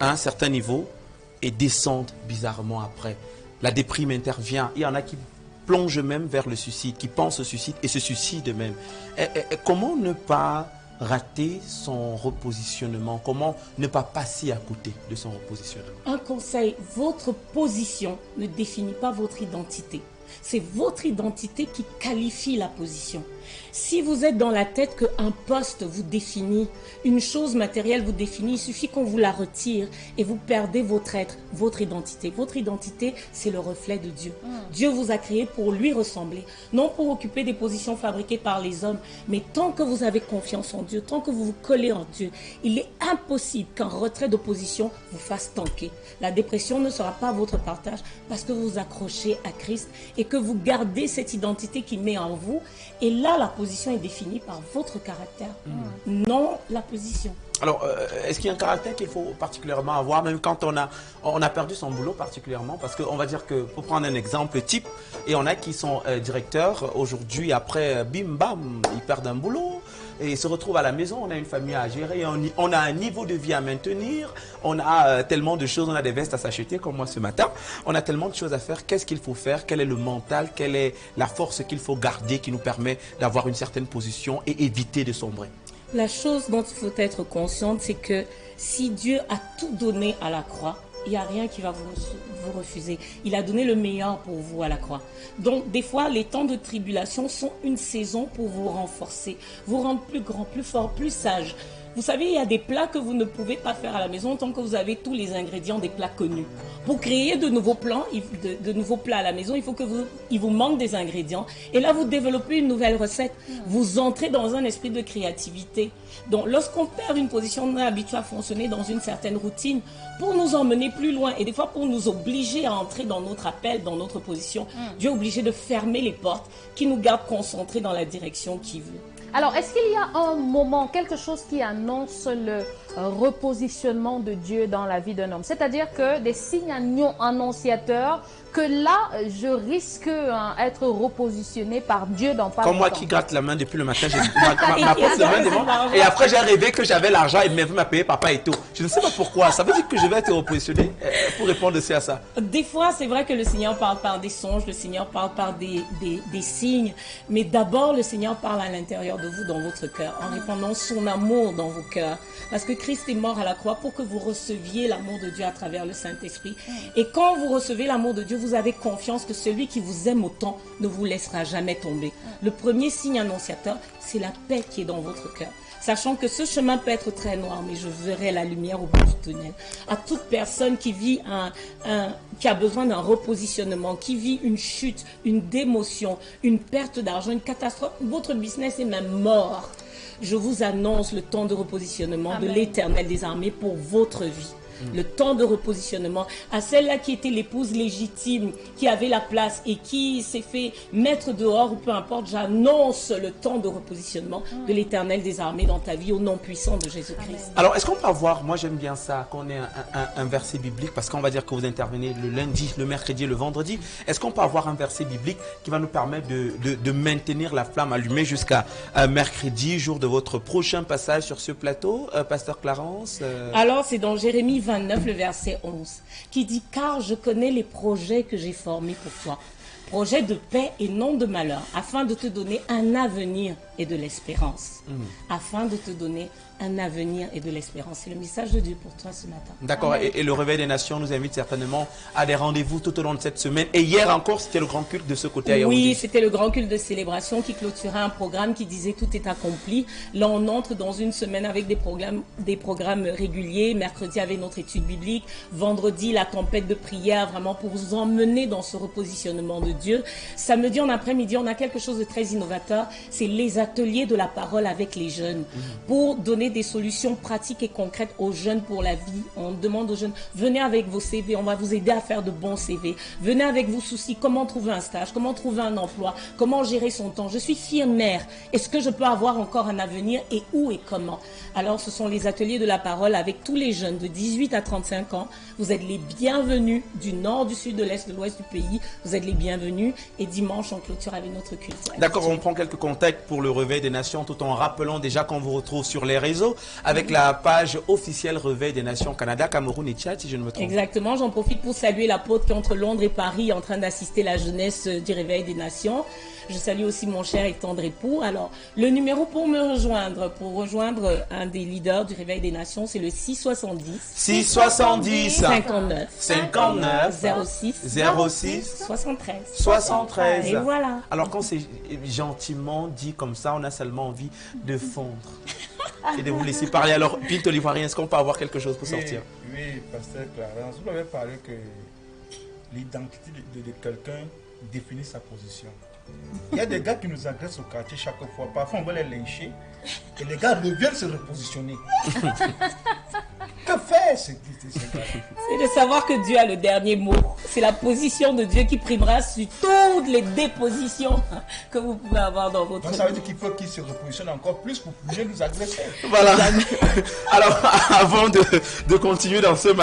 à un certain niveau et descendent bizarrement après. La déprime intervient. Il y en a qui plongent même vers le suicide, qui pensent au suicide et se suicident même. Comment ne pas rater son repositionnement? Comment ne pas passer à côté de son repositionnement? Un conseil, votre position ne définit pas votre identité. C'est votre identité qui qualifie la position. Si vous êtes dans la tête qu'un poste vous définit, une chose matérielle vous définit, il suffit qu'on vous la retire et vous perdez votre être, votre identité. Votre identité, c'est le reflet de Dieu. Dieu vous a créé pour lui ressembler, non pour occuper des positions fabriquées par les hommes, mais tant que vous avez confiance en Dieu, tant que vous vous collez en Dieu, il est impossible qu'un retrait de position vous fasse tanker. La dépression ne sera pas votre partage parce que vous vous accrochez à Christ et que vous gardez cette identité qui met en vous. Et là, la position est définie par votre caractère, non la position. Alors, est-ce qu'il y a un caractère qu'il faut particulièrement avoir, même quand on a perdu son boulot particulièrement? Parce qu'on va dire que, pour prendre un exemple type, et on a qui sont directeurs aujourd'hui, après, bim bam, ils perdent un boulot, et ils se retrouvent à la maison, on a une famille à gérer, on a un niveau de vie à maintenir, on a tellement de choses, on a des vestes à s'acheter, comme moi ce matin, on a tellement de choses à faire. Qu'est-ce qu'il faut faire? Quel est le mental? Quelle est la force qu'il faut garder qui nous permet d'avoir une certaine position et éviter de sombrer? La chose dont il faut être consciente, c'est que si Dieu a tout donné à la croix, il n'y a rien qui va vous refuser. Il a donné le meilleur pour vous à la croix. Donc, des fois, les temps de tribulation sont une saison pour vous renforcer, vous rendre plus grand, plus fort, plus sage. Vous savez, il y a des plats que vous ne pouvez pas faire à la maison tant que vous avez tous les ingrédients des plats connus. Pour créer de nouveaux plats, de nouveaux plats à la maison, il faut que il vous manque des ingrédients. Et là, vous développez une nouvelle recette. Vous entrez dans un esprit de créativité. Donc, lorsqu'on perd une position, on est habitué à fonctionner dans une certaine routine pour nous emmener plus loin et des fois pour nous obliger à entrer dans notre appel, dans notre position. Dieu est obligé de fermer les portes qui nous gardent concentrés dans la direction qu'il veut. Alors, est-ce qu'il y a un moment, quelque chose qui annonce le repositionnement de Dieu dans la vie d'un homme? C'est-à-dire que des signes annonciateurs que là, je risque d'être repositionné par Dieu dans pas longtemps. Comme moi qui gratte la main depuis le matin, j'ai ma pose la main devant, et après j'ai rêvé que j'avais l'argent et m'a payé papa et tout. Je ne sais pas pourquoi. Ça veut dire que je vais être repositionné pour répondre aussi à ça. Des fois, c'est vrai que le Seigneur parle par des songes, le Seigneur parle par des signes, mais d'abord, le Seigneur parle à l'intérieur de vous, dans votre cœur, en répandant son amour dans vos cœurs. Parce que Christ est mort à la croix pour que vous receviez l'amour de Dieu à travers le Saint-Esprit. Et quand vous recevez l'amour de Dieu, vous avez confiance que celui qui vous aime autant ne vous laissera jamais tomber. Le premier signe annonciateur, c'est la paix qui est dans votre cœur. Sachant que ce chemin peut être très noir, mais je verrai la lumière au bout du tunnel. À toute personne qui vit qui a besoin d'un repositionnement, qui vit une chute, une démotion, une perte d'argent, une catastrophe, votre business est même mort. Je vous annonce le temps de repositionnement de l'Éternel des armées pour votre vie. Le temps de repositionnement à celle-là qui était l'épouse légitime, qui avait la place et qui s'est fait mettre dehors ou peu importe, j'annonce le temps de repositionnement de l'Éternel des armées dans ta vie au nom puissant de Jésus-Christ. Alors, est-ce qu'on peut avoir, moi j'aime bien ça, qu'on ait un verset biblique, parce qu'on va dire que vous intervenez le lundi, le mercredi et le vendredi. Est-ce qu'on peut avoir un verset biblique qui va nous permettre de maintenir la flamme allumée jusqu'à mercredi, jour de votre prochain passage sur ce plateau, Pasteur Clarence? Alors, c'est dans Jérémie 29, le verset 11, qui dit « Car je connais les projets que j'ai formés pour toi, projets de paix et non de malheur, afin de te donner un avenir et de l'espérance. » Afin de te donner un avenir et de l'espérance. C'est le message de Dieu pour toi ce matin. D'accord, et le Réveil des Nations nous invite certainement à des rendez-vous tout au long de cette semaine. Et hier encore, c'était le grand culte de ce côté à Yaoundé. Oui, c'était le grand culte de célébration qui clôturait un programme qui disait tout est accompli. Là, on entre dans une semaine avec des programmes réguliers. Mercredi, avec notre étude biblique. Vendredi, la tempête de prière, vraiment pour vous emmener dans ce repositionnement de Dieu. Samedi, en après-midi, on a quelque chose de très innovateur. C'est les ateliers de la parole avec les jeunes. Pour donner des solutions pratiques et concrètes aux jeunes pour la vie. On demande aux jeunes, venez avec vos CV, on va vous aider à faire de bons CV. Venez avec vos soucis, comment trouver un stage, comment trouver un emploi, comment gérer son temps. Je suis fière mère, est-ce que je peux avoir encore un avenir et où et comment? Alors ce sont les ateliers de la parole avec tous les jeunes de 18 à 35 ans. Vous êtes les bienvenus du nord, du sud, de l'est, de l'ouest du pays. Vous êtes les bienvenus et dimanche on clôture avec notre culte. D'accord, on prend quelques contacts pour le Réveil des Nations, tout en rappelant déjà qu'on vous retrouve sur les réseaux avec la page officielle Réveil des Nations Canada, Cameroun et Tchad, si je ne me trompe. Exactement, j'en profite pour saluer l'apôtre qui est entre Londres et Paris en train d'assister la jeunesse du Réveil des Nations. Je salue aussi mon cher et tendre époux. Alors, le numéro pour me rejoindre, pour rejoindre un des leaders du Réveil des Nations, c'est le 670 670 59 59 06 06 73. 73. Et voilà. Alors quand c'est gentiment dit comme ça, on a seulement envie de fondre et de vous laisser parler. Alors, Pinto l'Ivoirien, est-ce qu'on peut avoir quelque chose pour sortir? Oui, pasteur Clarence, vous avez parlé que l'identité de quelqu'un définit sa position. Il y a des gars qui nous agressent au quartier chaque fois. Parfois, on va les lyncher et les gars reviennent se repositionner. Que faire ces gars? C'est de savoir que Dieu a le dernier mot. C'est la position de Dieu qui primera sur toutes les dépositions que vous pouvez avoir dans votre Donc, vie. ça veut dire qu'il faut qu'ils se repositionnent encore plus pour mieux nous agresser. Voilà. Alors, avant de continuer dans ce